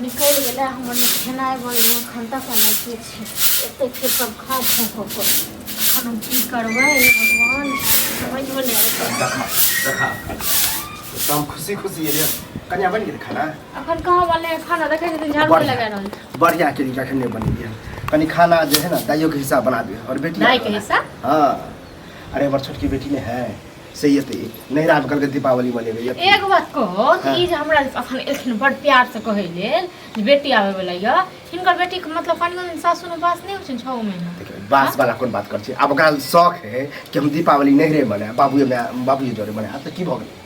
निकल गेला हमर खेनाय बड़ी घंटा का लगे छे एते के सब खा खो हम की करबै भगवान समझ में नहीं आता देखा एकदम खुशी खुशी ये कन्या बन गेल खाना अखन कहां वाले खाना देखे दिन झाड़ू लगा रहल बढ़िया के लिए कखन बन गया कनी खाना जो है ना दाइयों के हिसाब बना दियो और बेटी दाई के हिसाब हां अरे हमर छोटकी बेटी ने है सही है नैहरा में कल के दीपावली मनेबे एक बात कहो ई जे हमरा अखन एखन बड़ प्यार से कहै लेल जे बेटी आवे वाला य हिनकर बेटी के मतलब कनियो दिन सासु में बास नहीं होछ 6 महीना देखिए बास वाला कोन बात कर छी अब ओकरा शौक है कि हम दीपावली नैहरे मने बाबूजी जोरे मने अब त की भ गेल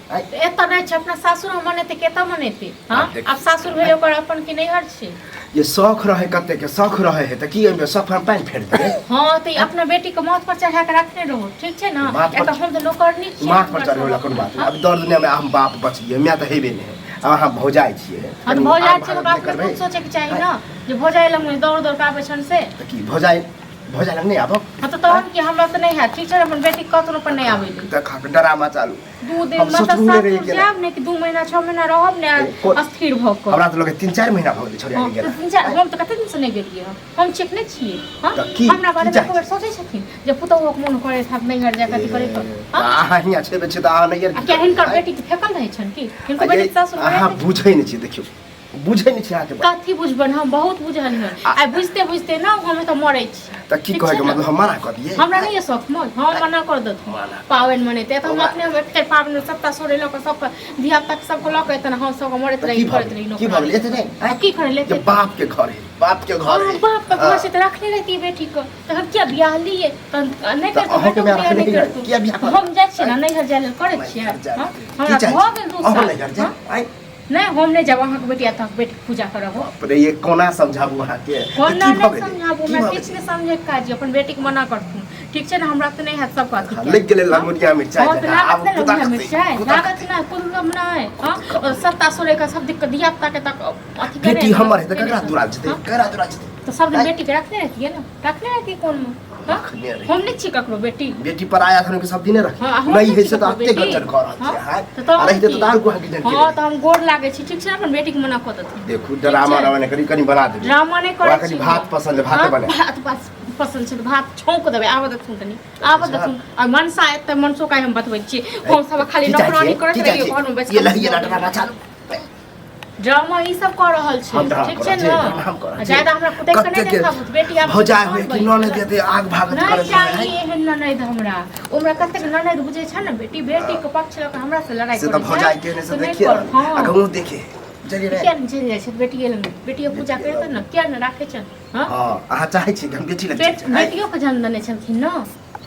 एत नहीं छे अपना सासुर में मनेते केता मनेते हां अब सासुर भेले ओकर अपन की नैहर छे ये शौक रहे कते के शौक रहे है त की एमे शौक पर पानी फेर दे हां त अपना बेटी के माथ पर चढ़ा के रखने रहो ठीक छे ना एक हम त नौकरनी छी माथ पर चढ़े वाला कोन बात अब दर दुनिया में हम बाप बचिए मैं त हेबे नहीं अब हम भौजाई छिए हम भौजाई छिए तो बाप के सोचे के चाहिए ना जे भौजाई लग में दौड़ दौड़ के आबे छन से त की भौजाई लग नहीं आबो हां तो तहन की हमरा त नहीं है ठीक छे अपन बेटी कतनो पर नहीं आबे देखा के ड्रामा चालू 2 दिन मतलब साथ जाब ने कि 2 महीना 6 महीना रहब ने अस्थिर भ क हमरा त लगे 3-4 महीना भ गेल छोड़िया गेल 3-4 हम त कते दिन से नहीं गेलिए हम ठीक नहीं छिए हां हमरा बारे में खबर सोचे छथिन जे पुतौह के मन करे था नहीं हर जगह करे तो हां हिया छे बे त आ नहीं क्या हिनकर बेटी के फेकल रहे छन की हिनकर बेटी सासुर में हां बुझै नहीं छी देखियो बुझै नहीं छी आके कथि बुझबन हम बहुत बुझल है आ बुझते बुझते ना हम त मरै छी त की कहे के मतलब हम मना कर दिए हमरा नहीं शौक मत हम मना कर दत पावन मनेते त हम अपने एते पावन में सत्ता सोरे लोग सब धिया तक सब को लके त हम सब मरत रही करत रही की भले एते नहीं की करे लेते बाप के घर है बाप के घर है बाप के घर से त रखने रहती बेटी को त हम क्या ब्याह लिए त नहीं कर नहीं कर क्या ब्याह हम जाय छी ना नहीं हर जाय करे छी हमरा भ गेल दूसरा नहीं हम नहीं जब वहां के बेटी आता बेटी पूजा करब अरे ये कोना समझाबू वहां के कोना नहीं समझाबू मैं किछ नहीं समझे काज अपन बेटी के मना करतू ठीक छे ना हमरा त नहीं है सब बात लग गेले लंगोटिया मिर्चाई अब पुता मिर्चाई लागत ना कुलम ना है हां सत्ता सोरे का सब दिक्कत दिया तक तक अथि करे बेटी हमर है त ककरा दुरा जते ककरा दुरा जते तो सब दिन बेटी के रखने रहती है ना रखने रहती कौन में हम नहीं छी ककरो बेटी पर आया था के सब दिन रख नहीं है से त अत्ते गजर कर है अरे तो दाल को हकी जन हां त हम गोड़ लागे छी ठीक छे अपन बेटी के मना क देत देखो ड्रामा रवाने करी कनी बना दे ड्रामा नहीं करे कनी भात पसंद है भात बने भात बस पसंद छे भात छौंक देबे आब देखू तनी आब देखू आ मनसा एते मनसो काहे हम बतबै छी हम सब खाली नौकरानी करत रहियो घर में बैठ ये लहिए ना ड्रामा चालू ड्रामा ई सब कर रहल छै ठीक छै ना ज्यादा हमरा कुदै के नहीं देखाबू बेटी आब भौजाई होय कि न देते आग भागत करे है नहीं एहन नहीं हमरा हमरा कते नहीं बुझे छै ना बेटी के पक्ष लक हमरा से लड़ाई करे से त भौजाई के ने से देखिए अगहु देखे चलिए रे क्या चल जाय छै बेटी पूजा करे त न क्या न राखे छ हां आहा चाहे छी हम बेटी लग बेटियों के जन्म देने छलखिन न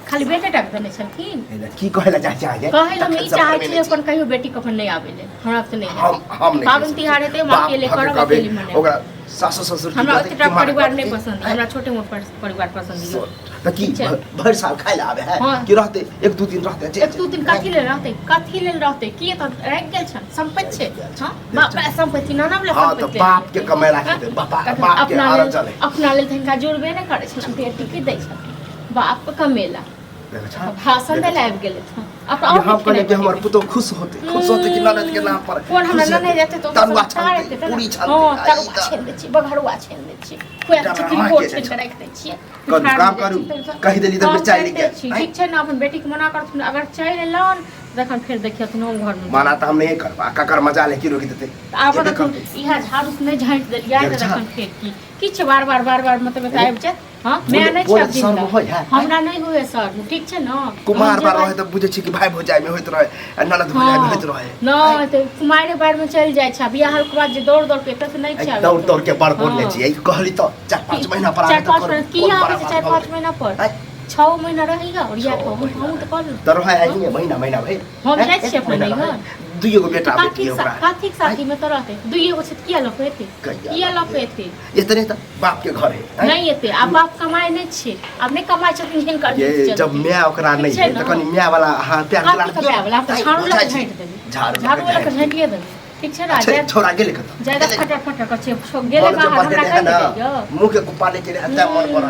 खाली बेटे टाक देने छलखिन की कहला चाहे कहै हम ई चाहे छी अपन कहियो बेटी के अपन नहीं आबेले हमरा त नहीं हम नहीं पावन तिहार हेते हम अकेले करब अकेले मने ओकरा सासु ससुर हमरा ओतटा परिवार नहीं पसंद हमरा छोटे मोट परिवार पसंद है त की भर साल खाइला आबे है कि रहते 1-2 दिन रहते 1-2 दिन कथि ले रहते की त रह गेल छ संपत्ति छै हां बाप संपत्ति ना नाम ले संपत्ति हां त बाप के कमाई राखते बाप के आर चले अपना ले तनका जुड़बे नहीं करे छै बेटी के दै छै बाप कमेला भाषण दे लाइव गेले अपना हम कहले कि हमर पुतो खुश होते कि ननद के नाम पर कोन हमरा ननद रहते तो तरुआ छानते पूरी छानते हां तरुआ छान दे छी बघरुआ छान दे छी कोई चिकन कोट छान के रख दे छी काम करू कहि देली त मिर्चाई लेके ठीक छै ना अपन बेटी के मना करथुन अगर चाहि लेलन देखन फिर देखियो त घर में माना त हम नहीं करबा काकर मजा ले की रोक देते आब देखन इहा झाड़ू से नहीं झांट देलिया देखन फेंक की किछ बार मतलब आबि जाय हां मैं नहीं छब दिन हमरा नहीं होए सर ठीक छै ना कुमार बार रहे त बुझे छी कि भाई भौजाई में होइत रहे ननद भौजाई में होइत रहे ना त कुमारे बार में चल जाय छ बियाह के बाद जे दौड़ के त नहीं छै दौड़ के बड़ बोल ले छी कहली त 4-5 महीना पर आबे त 4-5 की आबे 4-5 महीना पर 6 महीना रहेगा और या तो हम तो कर त रहे है नहीं महीना भाई हम जाय छी अपन नहीं दुइयो गो बेटा बेटी ओकरा काथिक साथी में तो रहते दुइयो गो से किया लपेते इतने त बाप के घर है नहीं एते अब बाप कमाए नहीं छे अब नहीं कमाए छथिन हिनकर ये जब मैं ओकरा नहीं है त कनी मैं वाला हां प्यार वाला झाड़ू लगा झांट देबे झाड़ू लगा झांटिए देबे ठीक छै ना छोरा गेले कत ज्यादा फटाफट कर छे गेले बाहर हमरा कह दे मुंह के कुपा लेके हत्या मन पर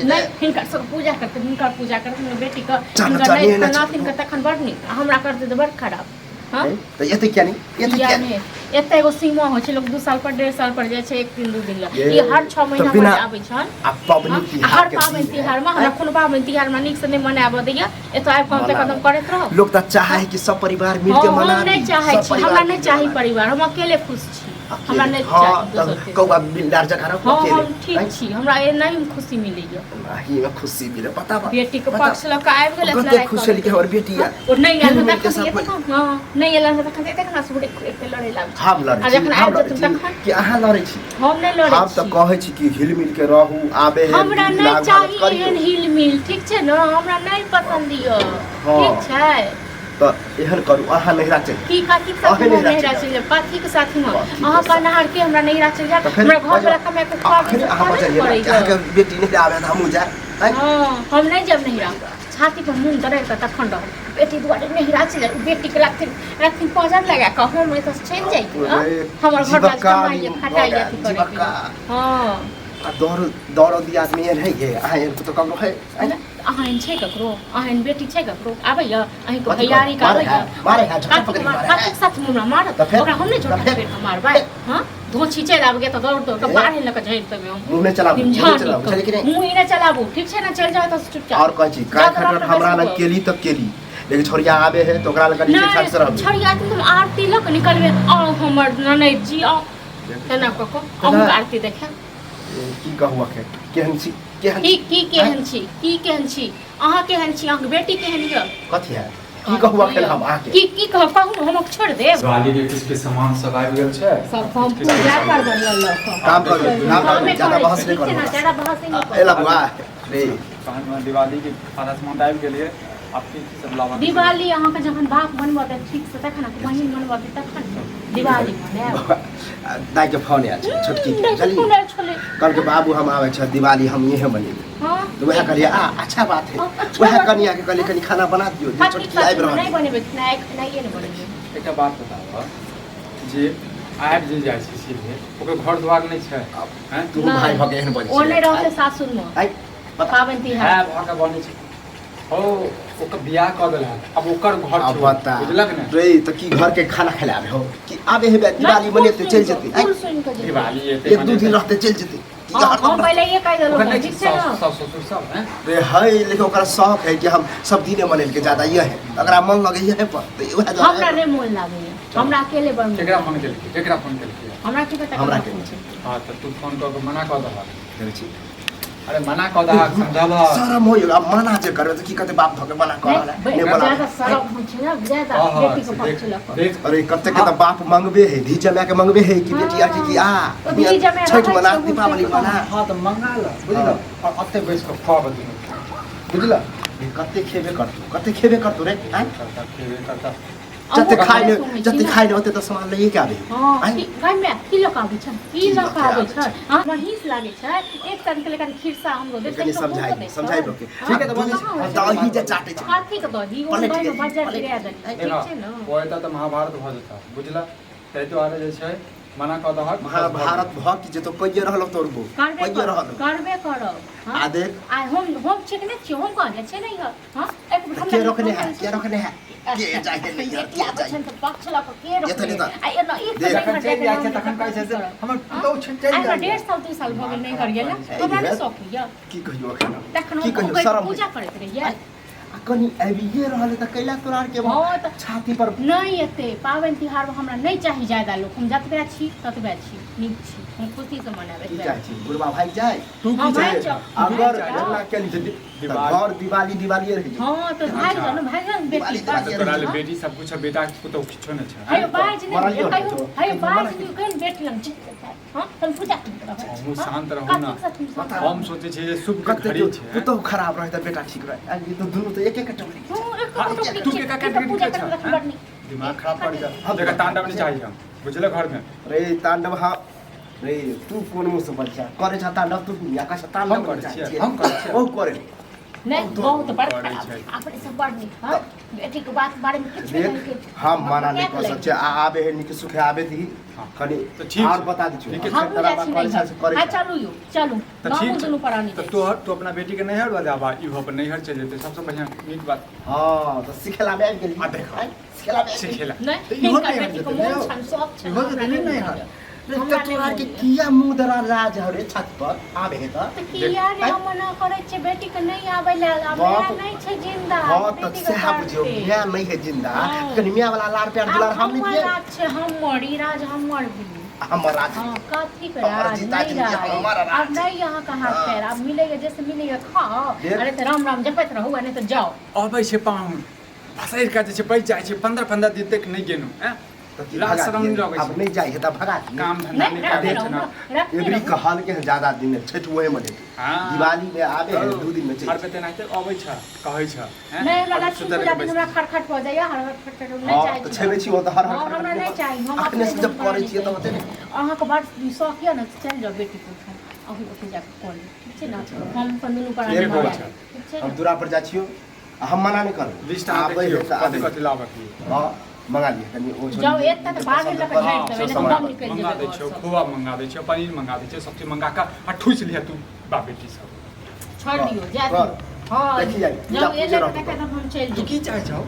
नहीं हिनकर सब पूजा करते हिनकर पूजा करते बेटी का हिनकर नहीं नाथिन का तखन बड़ नीक हमरा करते त बड़ खराब हाँ तो एते क्या नहीं एते क्या नहीं एते एगो सीमा होइ छै लोग 2 साल पर 1.5 साल पर जाइ छै 1 दिन 2 दिन ला ये ई हर 6 महीना पर आबै छन आ पाबनि तिहार हर पाबनि तिहार में हमरा कोनो पाबनि तिहार में नीक से नहीं मनाबऽ दैया एतो आबि कम से कदम करैत रहो लोग त चाहे कि सब परिवार मिल के मना हम नहीं चाहे छी हमरा नहीं चाही परिवार हम अकेले खुश छी हमरा नहीं चाही दोसर के कौआ बिल्डार जगह रहो हां अकेले हम ठीक छी हमरा ए नहीं खुशी मिलैया नहीं में खुशी मिले पता बा बेटी के पक्ष लक आबि गेल कते खुश है कि हमर बेटी है और नहीं आयल त खसे हां नहीं आयल त खसे देखना सुबह एक लड़े लाग हम लड़े छी हम लड़े छी कि अहाँ लड़े छी हम नहीं लड़े छी हम त कहै छी कि हिल मिल के रहू आबे है हमरा नहीं चाहिए एहन हिल मिल ठीक छै न हमरा नहीं पसंद य ठीक छै तो एहन करू अहाँ नहिरा चल की काकी साथ में नहिरा चल पाथी के साथ में अहाँ का नहार के हमरा नहिरा चल जा हमरा घर वाला कमाए के खुआ के अहाँ बजलिए अहाँ बेटी नहीं आवे त हमहु जाए हां हम नहीं जब नहिरा छाती पर मुंह दरे त तखन रह बेटी दुआरे नहिरा चल बेटी के राखथिन पौजर लगा के हम त चल जाई हमर घर वाला कमाई खटाई जाती करे हां दौड़ दिया आदमी है ये अहाँ तो ककरो है अहाँ छै ककरो अहाँ बेटी छै ककरो आबै य अहीं को भैयारी का आबै मारे है झटका पकड़ काकी साथ मुंह मारत ओकरा हम नहीं छोड़ पेट मारबै हां धोछी चल आबे त दौड़ दौड़ के बाहर लक झैर तबे हम मुंह में चलाबू चले कि नहीं मुंह ही न चलाबू ठीक छै ना चल जाओ त चुपचाप और कह छी काय खटर हमरा न केली त केली लेकिन छोरिया आबे है तो ओकरा लग नीचे छाट से रहबे छोरिया तुम आरती लक निकलबे आ हमर ननद जी आ केना कको हम आरती देखा की कहू अखे केहन छी की केहन छी अहाँ केहन छी अहाँ बेटी केहन य कथि है की कहू अखे हम आके की कहू हम छोड़ देब दिवाली के किसके सामान सब आबि गेल छै सब हम पूजा कर देल काम कर ज्यादा बहस नहीं करू ज्यादा बहस नहीं एला बुआ रे दिवाली के आधा सामान आबि गेलिए आपके की सब लावा दिवाली अहाँ के जखन बाप बनबऽ त ठीक से तखन बहिन बनबऽ तखन दिवाली मनाएब दाई के फोन आयल छोटकी के चली कल के बाबू हम आवे छ दिवाली हम यही मनेबे हां तो वह कहलिए अच्छा बात है वह कन्या के कहलिए कनी खाना बना दियो जे छोटकी आइब रहल नहीं बनेबे नहीं बनेबे एकटा बात बताओ जे आबि जे जाइ छै सीधे ओकर घर द्वार नहीं छै हैं तू भाई भगे एहन बजे ओ नहीं रहते सासुर में आई पाबनि तिहार है भागा बने छै ओ ओकर बियाह क देल है अब ओकर घर अब बता बुझलक ने रे त की घर के खाना खिलाबे हो कि आबे है दिवाली मनेते चल जते दिवाली एते एक दो दिन रहते चल जते हम पहले ये कह देलो ठीक छै ना सब ससुर सब हैं रे हाय लेकिन ओकरा शौक है कि हम सब दिने मनेल के ज्यादा ये है अगर मन लगे ये है पर तो वह हमरा नहीं मोन लागै हमरा अकेले बन केकरा फोन केलकै केकरा फोन केलकै हमरा की पता हमरा केकरा के फोन छै हां त तू फोन क के मना क दह करे छी अरे मना क दह समझाबा सारा मोय अब मना जे करबे त की कहते बाप भगे मना कर नहीं बोला ज्यादा सरब हम छै ना ज्यादा बेटी के पक्ष लक देख अरे कते के त बाप मांगबे है धी जमा के मांगबे है कि बेटी आके कि आ छठ मना दीपावली मना हां त मंगा ल बुझल और अत्ते बैस के खुआ बदी बुझल कते खेबे करतो रे हैं करता खेबे करता जते खाइ न ओते त सामान लइए के आबे हां गाय में की लोग आबै छै हां महीस लागे छै एक तन के लेकर खिरसा हमरो दे कनी समझाई लोग के ठीक है त बने दही जे चाटे छै हाथी के दही ओ दही में बजा गिरा दे ठीक छै ना ओ एता त महाभारत भ जेता बुझला तै तो आरे जे छै मना क दह महाभारत भ कि जे तो कइए रहलो तोरबो कइए रहलो करबे करब आ देख आ हम छै कि नहीं छी हम कहले छै नहीं हां एक के रखने है के जाके नहीं यार क्या बचन त पक्ष ला के रखने आ ए न एक तखन चल जाइ छै तखन कहै छै हमर पुतौ छै चल जाइ 1.5 साल 2 साल भ गेल नहीं कर गेल हमरा नहीं शौक होइया की कहियो अखन तखन की कहियो शरम पूजा करैत रहिए कनी अबिये रहले त कैला तोरार के छाती पर नहीं एते पाबनि तिहार में हमरा नहीं चाही ज्यादा लोग हम जतबे छी ततबे छी नीक छी हम खुशी से मनाबे की चाहे छी बुढ़वा भाई जाए तू की चाहे अगर जल्ला के घर दिवाली रही हां तो भाई जान बेटी तोरा ले बेटी सब कुछ बेटा को तो किछो न छै हे बाज नहीं हे बाज नहीं कहीं बेटी लंग हां हम पूजा हम शांत रहू ना हम सोचे छै जे शुभ के घड़ी छै तू तो खराब रहे त बेटा ठीक रहे ये तो दोनों तो एक एक टोकरी तू के का कैटेगरी के छ दिमाग खराब पड़ जा हम जगह तांडव नहीं चाहिए हम बुझले घर में रे तांडव हां रे तू कोन मुंह से बच्चा करे छ तांडव तू आकाश तांडव हम करे ओ करे नहीं बहुत बड़ अपने सब बड़ नहीं हां बेटी के बात बारे में कुछ देख हम मना नहीं कर सकते आबे है निके सुखे आबे थी कनी तो ठीक और है। बता दी ठीक है, हम तेरा जाची बात नहीं करे हां चलू यो चलू तो ना ठीक मुझे परानी तो तू अपना बेटी के नैहर वाला बा इहो पर नैहर चल जेते सबसे बढ़िया नीक बात हां तो सिखला में गेली आ देख सिखला में सिखेला नहीं तो इहो इनका नहीं बेटी को हट मोन छन सब छन इहो तो नहीं है तो तोरा के किया मुंह दरा राज हरे छत पर आबे है तो किया रे हम मना करे छे बेटी के नहीं आवे ले हमरा नहीं छे जिंदा हां तो से आप जो मियां नहीं है जिंदा कनी मियां वाला लार प्यार दुलार हम नहीं दिए राज छे हम मरी राज हम मर भी हमर राज हाँ काथी का राज नहीं हमारा राज अब नहीं यहाँ का हाथ पैर अब मिलेगा जैसे मिलेगा खाओ अरे तो राम राम जपत रहो नहीं तो जाओ अबै छै पाहुन भसैर का जे छै पैस जाइ छै 15 दिन तक नहीं गेनु हैं लाज शरम नहीं लगे अब नहीं जाए त भगा काम धंधा नहीं करे छै ना एवरी कहल के ज्यादा दिन छठ ओए मने हां दिवाली में आबे है 2 दिन में हर पे तेना ते अबै छ कहै छ नहीं हमरा सुतल दिन हमरा खटखट हो जाय हर खटखट नहीं चाहिए तो छेबे छी ओ त हर हमरा नहीं चाहिए हम अपने से जब करे छी त होते अहाँ के बात शौक है ना चल जाओ बेटी को अभी ओके जा कॉल ठीक छै ना हम दुनू पर ठीक हो ठीक छै हम दूरा पर जा छियो हम मना नहीं कर लिस्ट आ देखियो कथि कथि लाबक की हां मंगा लिए कनी ओ जाओ एक तक बाद में लग भेट देबे नहीं हम निकल मंगा दै जेबे छियो खोआ मंगा दै छियो पनीर मंगा दै छियो सब चीज मंगा का आ ठुस लिया तू बाप बेटी सब छोड़ दियो जा हां देखी जाई जाओ ये लेके तक हम चल तू की चाहे छौ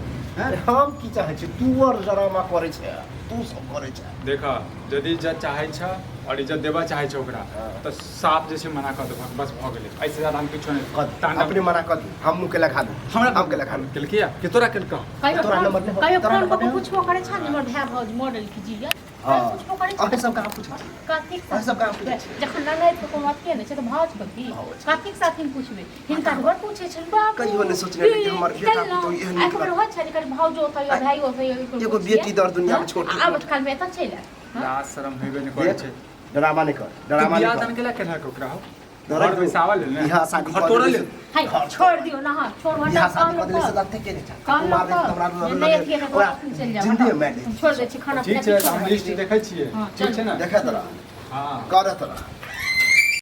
अरे हम की चाहे छी तू और ड्रामा करे छै तू सब करे छै देखा यदि इज्जत चाहे छ और इज्जत देबा चाहे छ ओकरा तो साफ जैसे मना कर दे बस भ गेलै ऐसे ज्यादा हम किछो नहीं अपने मना कर दू हम के लखा दू हमरा हम के लखा दू केल किया कि तोरा केल का तोरा नंबर नहीं कहियो तोरा फोन नंबर को नहीं पूछबो करे छ हमर भाई भौज मॉडल की जिया हां पूछबो करे छ अहे सब का पूछ कातिक अहे सब का पूछ जखन ना तो को बात के ने छै तो भौज बकी कातिक साथ ही पूछबे हिनका घर पूछे छ बाबू कहियो ने सोचने कि हमर बेटा तो एहन एक बार हो छ कर भौज होत या भाई होत या एगो बेटी दर दुनिया में छोड़ अब काल में त छैला लाज शरम हेबे नहीं करे छै ड्रामा नहीं कर ड्रामा बियाह नहीं दान केला केला के ओकरा हो कर घर में सावल ले बियाह शादी घर तोड़ ले हाय छोड़ दियो ना हां छोड़ हटा बियाह शादी बदले से लगते के नहीं काम मार दे हमरा नहीं अथिए ना चल जा जिंदगी में छोड़ दे छी खाना ठीक छै हम लिस्ट देखै छियै ठीक छै ना देखा तोरा हां कर तोरा